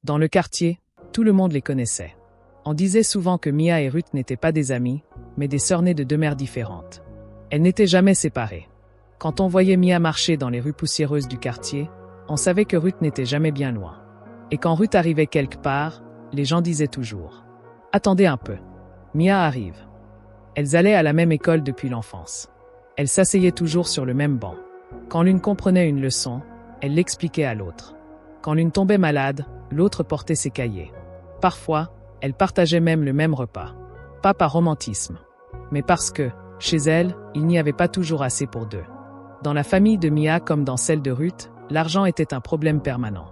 Dans le quartier, tout le monde les connaissait. On disait souvent que Mia et Ruth n'étaient pas des amies, mais des sœurs nées de deux mères différentes. Elles n'étaient jamais séparées. Quand on voyait Mia marcher dans les rues poussiéreuses du quartier, on savait que Ruth n'était jamais bien loin. Et quand Ruth arrivait quelque part, les gens disaient toujours « Attendez un peu, Mia arrive ». Elles allaient à la même école depuis l'enfance. Elles s'asseyaient toujours sur le même banc. Quand l'une comprenait une leçon, elle l'expliquait à l'autre. Quand l'une tombait malade, l'autre portait ses cahiers. Parfois, elles partageaient même le même repas. Pas par romantisme, mais parce que, chez elles, il n'y avait pas toujours assez pour deux. Dans la famille de Mia comme dans celle de Ruth, l'argent était un problème permanent.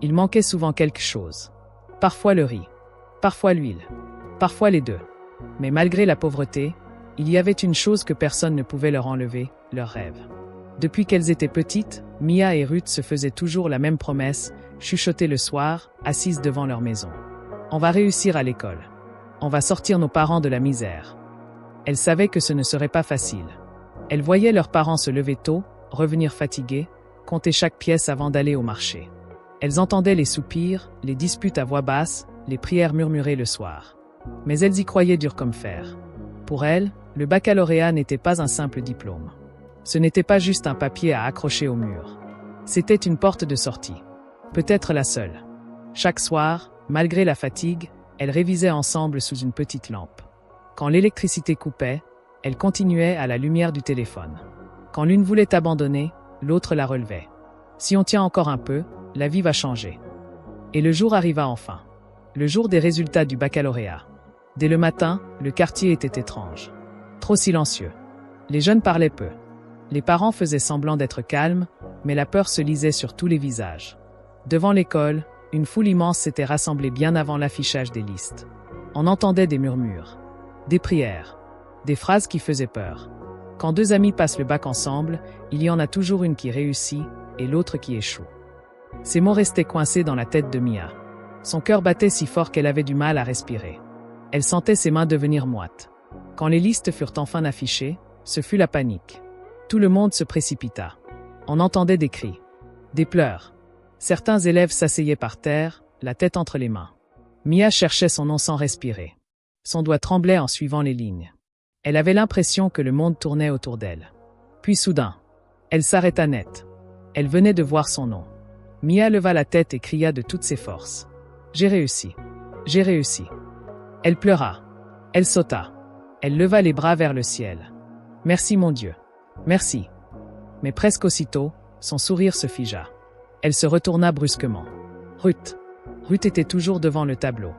Il manquait souvent quelque chose. Parfois le riz, parfois l'huile, parfois les deux. Mais malgré la pauvreté, il y avait une chose que personne ne pouvait leur enlever, leurs rêves. Depuis qu'elles étaient petites, Mia et Ruth se faisaient toujours la même promesse, chuchotées le soir, assises devant leur maison. On va réussir à l'école. On va sortir nos parents de la misère. Elles savaient que ce ne serait pas facile. Elles voyaient leurs parents se lever tôt, revenir fatigués, compter chaque pièce avant d'aller au marché. Elles entendaient les soupirs, les disputes à voix basse, les prières murmurées le soir. Mais elles y croyaient dur comme fer. Pour elles, le baccalauréat n'était pas un simple diplôme. Ce n'était pas juste un papier à accrocher au mur. C'était une porte de sortie. Peut-être la seule. Chaque soir, malgré la fatigue, elles révisaient ensemble sous une petite lampe. Quand l'électricité coupait, elles continuaient à la lumière du téléphone. Quand l'une voulait abandonner, l'autre la relevait. Si on tient encore un peu, la vie va changer. Et le jour arriva enfin. Le jour des résultats du baccalauréat. Dès le matin, le quartier était étrange. Trop silencieux. Les jeunes parlaient peu. Les parents faisaient semblant d'être calmes, mais la peur se lisait sur tous les visages. Devant l'école, une foule immense s'était rassemblée bien avant l'affichage des listes. On entendait des murmures, des prières, des phrases qui faisaient peur. Quand deux amis passent le bac ensemble, il y en a toujours une qui réussit et l'autre qui échoue. Ces mots restaient coincés dans la tête de Mia. Son cœur battait si fort qu'elle avait du mal à respirer. Elle sentait ses mains devenir moites. Quand les listes furent enfin affichées, ce fut la panique. Tout le monde se précipita. On entendait des cris, des pleurs. Certains élèves s'asseyaient par terre, la tête entre les mains. Mia cherchait son nom sans respirer. Son doigt tremblait en suivant les lignes. Elle avait l'impression que le monde tournait autour d'elle. Puis soudain, elle s'arrêta net. Elle venait de voir son nom. Mia leva la tête et cria de toutes ses forces. « J'ai réussi. J'ai réussi. » Elle pleura. Elle sauta. Elle leva les bras vers le ciel. « Merci mon Dieu. Merci. » Mais presque aussitôt, son sourire se figea. Elle se retourna brusquement. Ruth. Ruth était toujours devant le tableau.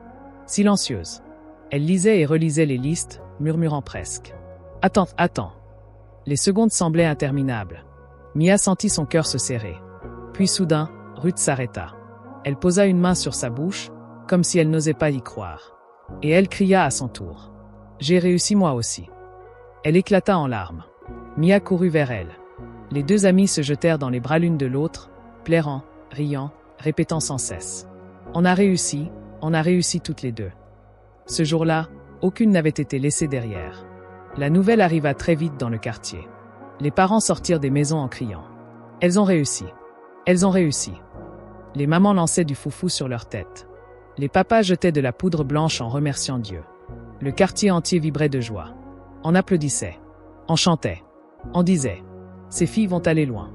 Silencieuse. Elle lisait et relisait les listes, murmurant presque. « Attends, attends. » Les secondes semblaient interminables. Mia sentit son cœur se serrer. Puis soudain, Ruth s'arrêta. Elle posa une main sur sa bouche, comme si elle n'osait pas y croire. Et elle cria à son tour. « J'ai réussi moi aussi. » Elle éclata en larmes. Mia courut vers elle. Les deux amies se jetèrent dans les bras l'une de l'autre, pleurant, riant, répétant sans cesse. « On a réussi toutes les deux. » Ce jour-là, aucune n'avait été laissée derrière. La nouvelle arriva très vite dans le quartier. Les parents sortirent des maisons en criant. « Elles ont réussi. Elles ont réussi. » Les mamans lançaient du foufou sur leur tête. Les papas jetaient de la poudre blanche en remerciant Dieu. Le quartier entier vibrait de joie. On applaudissait. On chantait. On disait « Ces filles vont aller loin. »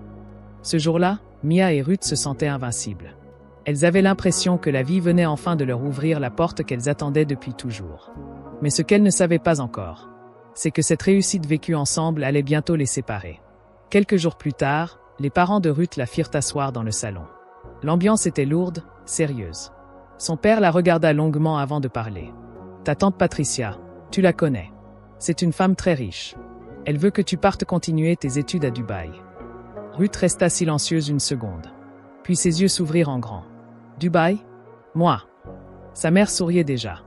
Ce jour-là, Mia et Ruth se sentaient invincibles. Elles avaient l'impression que la vie venait enfin de leur ouvrir la porte qu'elles attendaient depuis toujours. Mais ce qu'elles ne savaient pas encore, c'est que cette réussite vécue ensemble allait bientôt les séparer. Quelques jours plus tard, les parents de Ruth la firent asseoir dans le salon. L'ambiance était lourde, sérieuse. Son père la regarda longuement avant de parler. « Ta tante Patricia, tu la connais. C'est une femme très riche. Elle veut que tu partes continuer tes études à Dubaï. » Ruth resta silencieuse une seconde. Puis ses yeux s'ouvrirent en grand. « Dubaï? Moi ?» Sa mère souriait déjà.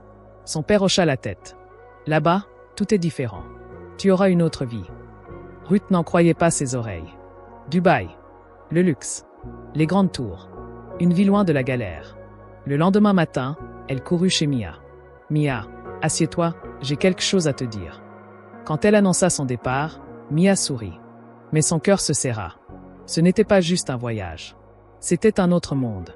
Son père hocha la tête. « Là-bas, tout est différent. Tu auras une autre vie. » Ruth n'en croyait pas ses oreilles. Dubaï. Le luxe. Les grandes tours. Une vie loin de la galère. Le lendemain matin, elle courut chez Mia. « Mia, assieds-toi, j'ai quelque chose à te dire. » Quand elle annonça son départ, Mia sourit. Mais son cœur se serra. Ce n'était pas juste un voyage. C'était un autre monde.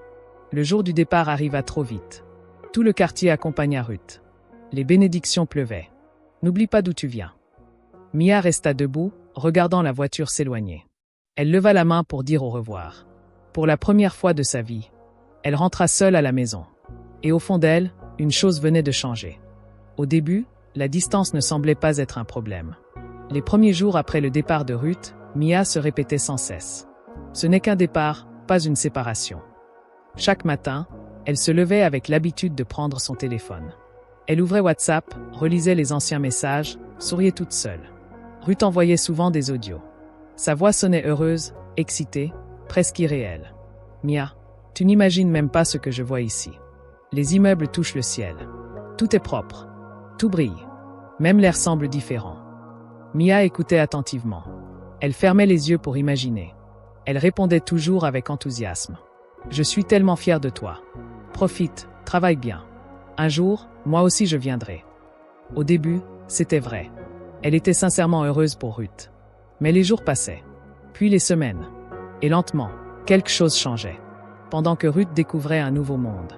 Le jour du départ arriva trop vite. Tout le quartier accompagna Ruth. Les bénédictions pleuvaient. N'oublie pas d'où tu viens. Mia resta debout, regardant la voiture s'éloigner. Elle leva la main pour dire au revoir. Pour la première fois de sa vie, elle rentra seule à la maison. Et au fond d'elle, une chose venait de changer. Au début, la distance ne semblait pas être un problème. Les premiers jours après le départ de Ruth, Mia se répétait sans cesse. Ce n'est qu'un départ, pas une séparation. Chaque matin, elle se levait avec l'habitude de prendre son téléphone. Elle ouvrait WhatsApp, relisait les anciens messages, souriait toute seule. Ruth envoyait souvent des audios. Sa voix sonnait heureuse, excitée, presque irréelle. « Mia, tu n'imagines même pas ce que je vois ici. Les immeubles touchent le ciel. Tout est propre. Tout brille. Même l'air semble différent. » Mia écoutait attentivement. Elle fermait les yeux pour imaginer. Elle répondait toujours avec enthousiasme. « Je suis tellement fière de toi. Profite, travaille bien. Un jour, moi aussi je viendrai. » Au début, c'était vrai. Elle était sincèrement heureuse pour Ruth. Mais les jours passaient. Puis les semaines. Et lentement, quelque chose changeait. Pendant que Ruth découvrait un nouveau monde.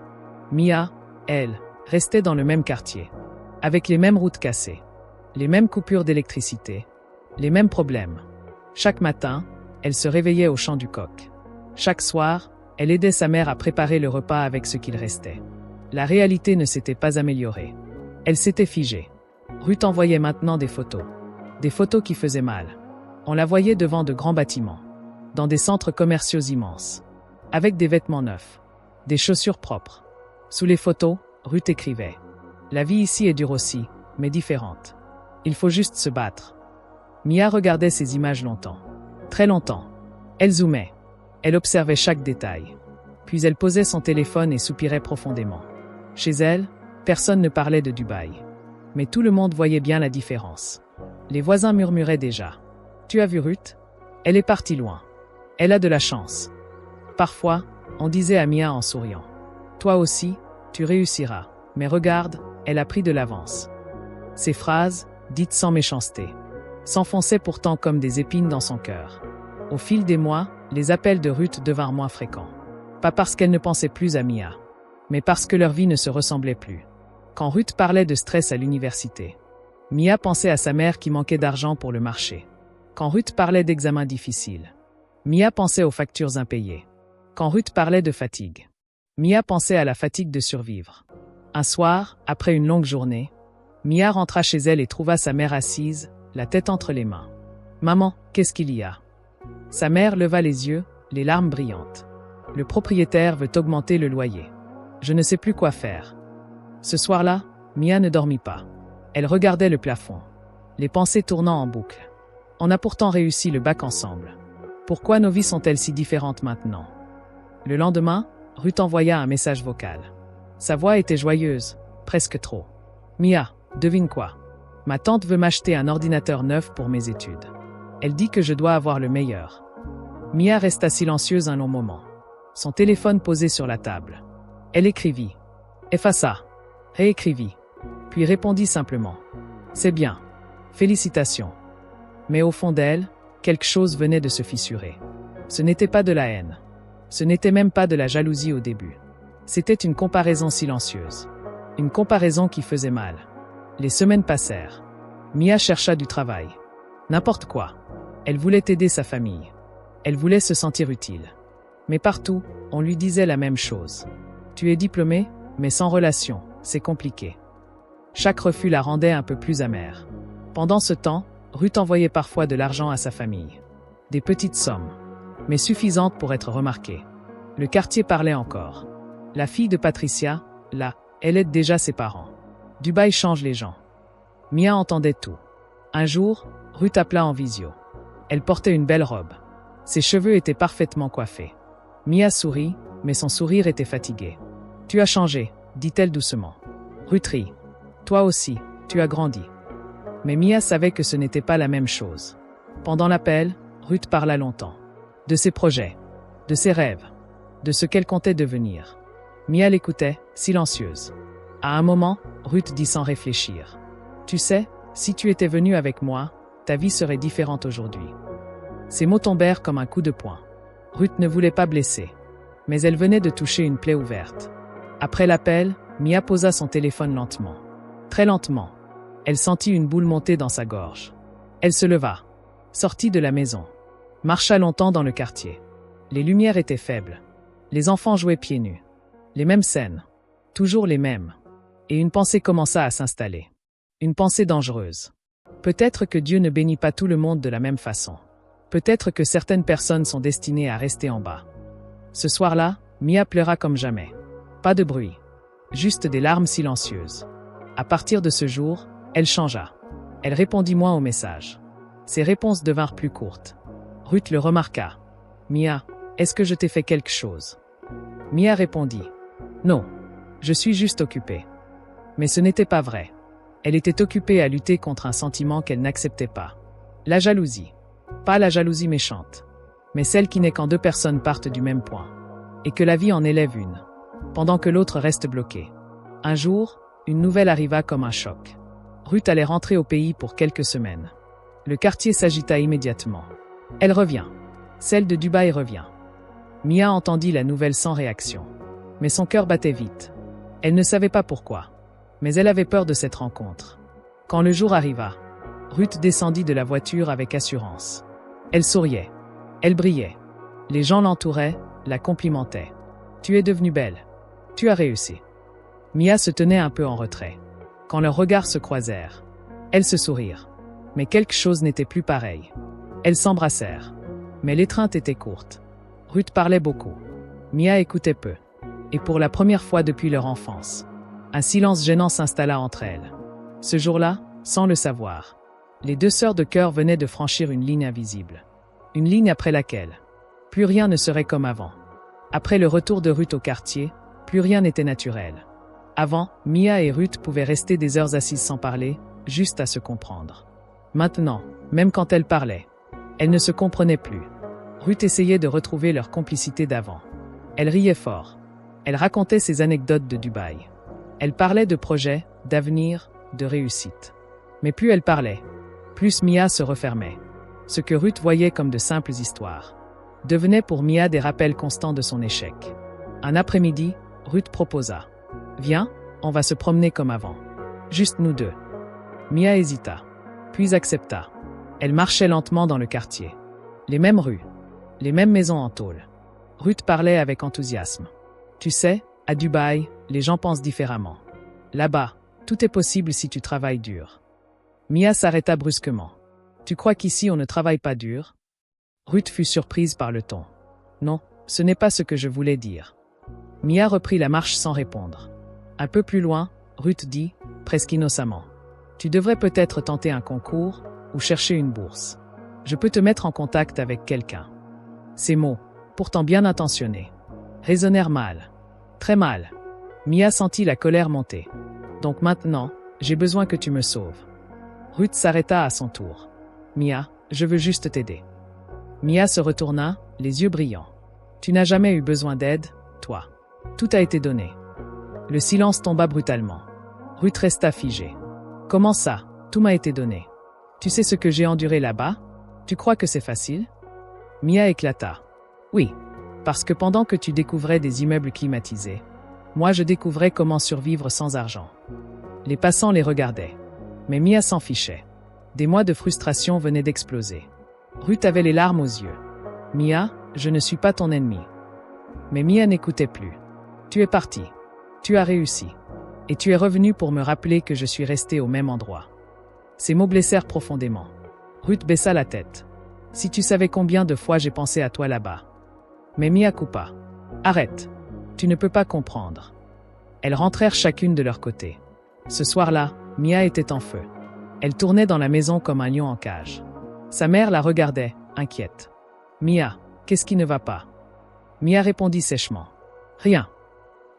Mia, elle, restait dans le même quartier. Avec les mêmes routes cassées. Les mêmes coupures d'électricité. Les mêmes problèmes. Chaque matin, elle se réveillait au chant du coq. Chaque soir, elle aidait sa mère à préparer le repas avec ce qu'il restait. La réalité ne s'était pas améliorée. Elle s'était figée. Ruth envoyait maintenant des photos. Des photos qui faisaient mal. On la voyait devant de grands bâtiments. Dans des centres commerciaux immenses. Avec des vêtements neufs. Des chaussures propres. Sous les photos, Ruth écrivait. La vie ici est dure aussi, mais différente. Il faut juste se battre. Mia regardait ces images longtemps. Très longtemps. Elle zoomait. Elle observait chaque détail. Puis elle posait son téléphone et soupirait profondément. Chez elle, personne ne parlait de Dubaï. Mais tout le monde voyait bien la différence. Les voisins murmuraient déjà. « Tu as vu Ruth ? Elle est partie loin. Elle a de la chance. » Parfois, on disait à Mia en souriant. « Toi aussi, tu réussiras. Mais regarde, elle a pris de l'avance. » Ces phrases, dites sans méchanceté, s'enfonçaient pourtant comme des épines dans son cœur. Au fil des mois, les appels de Ruth devinrent moins fréquents. Pas parce qu'elle ne pensait plus à Mia, mais parce que leur vie ne se ressemblait plus. Quand Ruth parlait de stress à l'université, Mia pensait à sa mère qui manquait d'argent pour le marché. Quand Ruth parlait d'examens difficiles, Mia pensait aux factures impayées. Quand Ruth parlait de fatigue, Mia pensait à la fatigue de survivre. Un soir, après une longue journée, Mia rentra chez elle et trouva sa mère assise, la tête entre les mains. « Maman, qu'est-ce qu'il y a ?» Sa mère leva les yeux, les larmes brillantes. « Le propriétaire veut augmenter le loyer. Je ne sais plus quoi faire. » Ce soir-là, Mia ne dormit pas. Elle regardait le plafond, les pensées tournant en boucle. On a pourtant réussi le bac ensemble. Pourquoi nos vies sont-elles si différentes maintenant? Le lendemain, Ruth envoya un message vocal. Sa voix était joyeuse, presque trop. « Mia, devine quoi? Ma tante veut m'acheter un ordinateur neuf pour mes études. Elle dit que je dois avoir le meilleur. » Mia resta silencieuse un long moment. Son téléphone posé sur la table. Elle écrivit. Effaça. Réécrivit. Puis répondit simplement. « C'est bien. Félicitations. » Mais au fond d'elle, quelque chose venait de se fissurer. Ce n'était pas de la haine. Ce n'était même pas de la jalousie au début. C'était une comparaison silencieuse. Une comparaison qui faisait mal. Les semaines passèrent. Mia chercha du travail. N'importe quoi. Elle voulait aider sa famille. Elle voulait se sentir utile. Mais partout, on lui disait la même chose. « Tu es diplômée, mais sans relation, c'est compliqué. » Chaque refus la rendait un peu plus amère. Pendant ce temps, Ruth envoyait parfois de l'argent à sa famille. Des petites sommes, mais suffisantes pour être remarquée. Le quartier parlait encore. La fille de Patricia, là, elle aide déjà ses parents. Dubaï change les gens. Mia entendait tout. Un jour, Ruth appela en visio. Elle portait une belle robe. Ses cheveux étaient parfaitement coiffés. Mia sourit, mais son sourire était fatigué. « Tu as changé, dit-elle doucement. Ruth rit. « Toi aussi, tu as grandi. » Mais Mia savait que ce n'était pas la même chose. Pendant l'appel, Ruth parla longtemps. De ses projets, de ses rêves, de ce qu'elle comptait devenir. Mia l'écoutait, silencieuse. À un moment, Ruth dit sans réfléchir. « Tu sais, si tu étais venue avec moi, ta vie serait différente aujourd'hui. » Ces mots tombèrent comme un coup de poing. Ruth ne voulait pas blesser. mais elle venait de toucher une plaie ouverte. Après l'appel, Mia posa son téléphone lentement. Très lentement. Elle sentit une boule monter dans sa gorge. Elle se leva, sortit de la maison, marcha longtemps dans le quartier. Les lumières étaient faibles. Les enfants jouaient pieds nus. Les mêmes scènes. Toujours les mêmes. Et une pensée commença à s'installer. Une pensée dangereuse. Peut-être que Dieu ne bénit pas tout le monde de la même façon. Peut-être que certaines personnes sont destinées à rester en bas. Ce soir-là, Mia pleura comme jamais. Pas de bruit. Juste des larmes silencieuses. À partir de ce jour, elle changea. Elle répondit moins aux messages. Ses réponses devinrent plus courtes. Ruth le remarqua. Mia, est-ce que je t'ai fait quelque chose? Mia répondit. Non. Je suis juste occupée. Mais ce n'était pas vrai. Elle était occupée à lutter contre un sentiment qu'elle n'acceptait pas. La jalousie. Pas la jalousie méchante, mais celle qui n'est quand deux personnes partent du même point. Et que la vie en élève une, pendant que l'autre reste bloquée. Un jour, une nouvelle arriva comme un choc. Ruth allait rentrer au pays pour quelques semaines. Le quartier s'agita immédiatement. Elle revient. Celle de Dubaï revient. Mia entendit la nouvelle sans réaction. Mais son cœur battait vite. Elle ne savait pas pourquoi. Mais elle avait peur de cette rencontre. Quand le jour arriva, Ruth descendit de la voiture avec assurance. Elle souriait. Elle brillait. Les gens l'entouraient, la complimentaient. « Tu es devenue belle. Tu as réussi. » Mia se tenait un peu en retrait. Quand leurs regards se croisèrent, elles se sourirent. Mais quelque chose n'était plus pareil. Elles s'embrassèrent. Mais l'étreinte était courte. Ruth parlait beaucoup. Mia écoutait peu. Et pour la première fois depuis leur enfance, un silence gênant s'installa entre elles. Ce jour-là, sans le savoir, les deux sœurs de cœur venaient de franchir une ligne invisible. Une ligne après laquelle plus rien ne serait comme avant. Après le retour de Ruth au quartier, plus rien n'était naturel. Avant, Mia et Ruth pouvaient rester des heures assises sans parler, juste à se comprendre. Maintenant, même quand elles parlaient, elles ne se comprenaient plus. Ruth essayait de retrouver leur complicité d'avant. Elle riait fort. Elle racontait ses anecdotes de Dubaï. Elle parlait de projets, d'avenir, de réussite. Mais plus elle parlait, plus Mia se refermait. Ce que Ruth voyait comme de simples histoires devenait pour Mia des rappels constants de son échec. Un après-midi, Ruth proposa. « Viens, on va se promener comme avant. Juste nous deux. » Mia hésita, puis accepta. Elle marchait lentement dans le quartier. Les mêmes rues, les mêmes maisons en tôle. Ruth parlait avec enthousiasme. « Tu sais, à Dubaï, les gens pensent différemment. Là-bas, tout est possible si tu travailles dur. » Mia s'arrêta brusquement. « Tu crois qu'ici on ne travaille pas dur ?» Ruth fut surprise par le ton. « Non, ce n'est pas ce que je voulais dire. » Mia reprit la marche sans répondre. Un peu plus loin, Ruth dit, presque innocemment. « Tu devrais peut-être tenter un concours ou chercher une bourse. Je peux te mettre en contact avec quelqu'un. » Ces mots, pourtant bien intentionnés, résonnèrent mal. Très mal. Mia sentit la colère monter. « Donc maintenant, j'ai besoin que tu me sauves. » Ruth s'arrêta à son tour. « Mia, je veux juste t'aider. » Mia se retourna, les yeux brillants. « Tu n'as jamais eu besoin d'aide, toi. Tout a été donné. » Le silence tomba brutalement. Ruth resta figée. « Comment ça, tout m'a été donné? Tu sais ce que j'ai enduré là-bas? Tu crois que c'est facile? » Mia éclata. « Oui, parce que pendant que tu découvrais des immeubles climatisés, moi je découvrais comment survivre sans argent. » Les passants les regardaient. Mais Mia s'en fichait. Des mois de frustration venaient d'exploser. Ruth avait les larmes aux yeux. « Mia, je ne suis pas ton ennemi. » Mais Mia n'écoutait plus. « Tu es partie. Tu as réussi. Et tu es revenue pour me rappeler que je suis restée au même endroit. » Ces mots blessèrent profondément. Ruth baissa la tête. « Si tu savais combien de fois j'ai pensé à toi là-bas. » Mais Mia coupa. « Arrête. Tu ne peux pas comprendre. » Elles rentrèrent chacune de leur côté. Ce soir-là, Mia était en feu. Elle tournait dans la maison comme un lion en cage. Sa mère la regardait, inquiète. « Mia, qu'est-ce qui ne va pas ?» Mia répondit sèchement. « Rien. »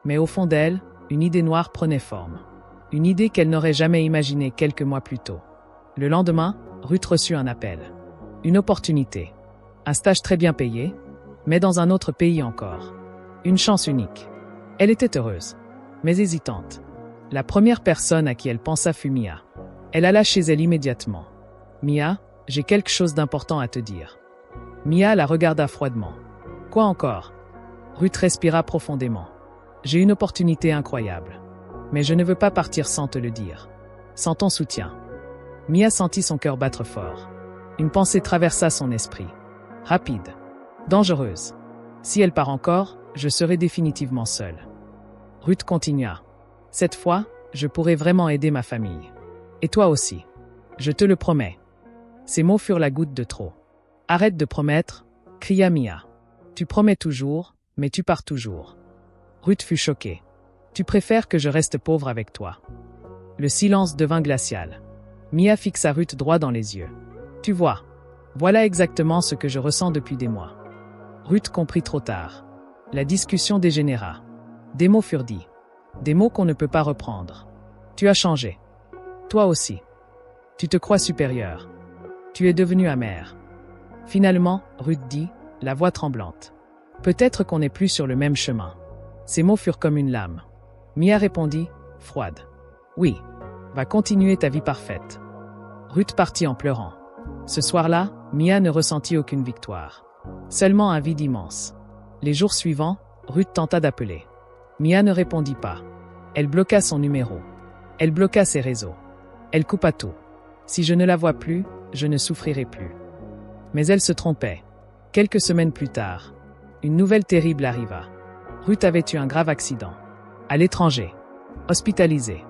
Mais au fond d'elle, une idée noire prenait forme. Une idée qu'elle n'aurait jamais imaginée quelques mois plus tôt. Le lendemain, Ruth reçut un appel. Une opportunité. Un stage très bien payé, mais dans un autre pays encore. Une chance unique. Elle était heureuse, mais hésitante. La première personne à qui elle pensa fut Mia. Elle alla chez elle immédiatement. « Mia, j'ai quelque chose d'important à te dire. » Mia la regarda froidement. « Quoi encore ?» Ruth respira profondément. J'ai une opportunité incroyable. Mais je ne veux pas partir sans te le dire. Sans ton soutien. Mia sentit son cœur battre fort. Une pensée traversa son esprit. Rapide. Dangereuse. Si elle part encore, je serai définitivement seule. Ruth continua. Cette fois, je pourrai vraiment aider ma famille. Et toi aussi. Je te le promets. Ces mots furent la goutte de trop. Arrête de promettre, cria Mia. Tu promets toujours, mais tu pars toujours. Ruth fut choquée. Tu préfères que je reste pauvre avec toi. Le silence devint glacial. Mia fixa Ruth droit dans les yeux. Tu vois, voilà exactement ce que je ressens depuis des mois. Ruth comprit trop tard. La discussion dégénéra. Des mots furent dits. Des mots qu'on ne peut pas reprendre. Tu as changé. Toi aussi. Tu te crois supérieure. Tu es devenue amère. Finalement, Ruth dit, la voix tremblante. Peut-être qu'on n'est plus sur le même chemin. Ces mots furent comme une lame. Mia répondit, froide. Oui. Va continuer ta vie parfaite. Ruth partit en pleurant. Ce soir-là, Mia ne ressentit aucune victoire. Seulement un vide immense. Les jours suivants, Ruth tenta d'appeler. Mia ne répondit pas. Elle bloqua son numéro. Elle bloqua ses réseaux. Elle coupa tout. Si je ne la vois plus, je ne souffrirai plus. Mais elle se trompait. Quelques semaines plus tard, une nouvelle terrible arriva. Ruth avait eu un grave accident. À l'étranger. Hospitalisée.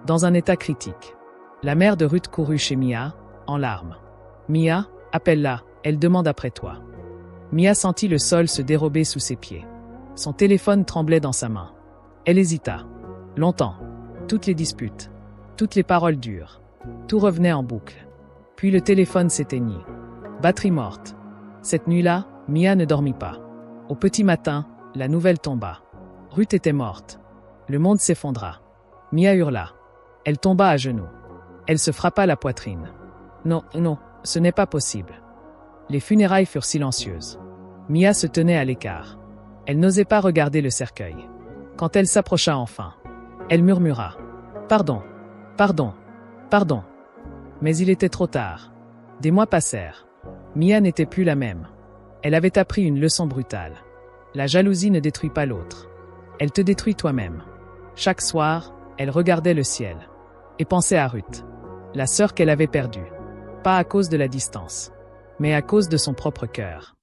Dans un état critique. La mère de Ruth courut chez Mia, en larmes. Mia, appelle-la, elle demande après toi. Mia sentit le sol se dérober sous ses pieds. Son téléphone tremblait dans sa main. Elle hésita. Longtemps. Toutes les disputes. Toutes les paroles dures. Tout revenait en boucle. Puis le téléphone s'éteignit. Batterie morte. Cette nuit-là, Mia ne dormit pas. Au petit matin, la nouvelle tomba. Ruth était morte. Le monde s'effondra. Mia hurla. Elle tomba à genoux. Elle se frappa la poitrine. Non, non, ce n'est pas possible. Les funérailles furent silencieuses. Mia se tenait à l'écart. Elle n'osait pas regarder le cercueil. Quand elle s'approcha enfin, elle murmura. Pardon, pardon, pardon. Mais il était trop tard. Des mois passèrent. Mia n'était plus la même. Elle avait appris une leçon brutale. La jalousie ne détruit pas l'autre. Elle te détruit toi-même. Chaque soir, elle regardait le ciel. Et pensait à Ruth, la sœur qu'elle avait perdue. Pas à cause de la distance, mais à cause de son propre cœur.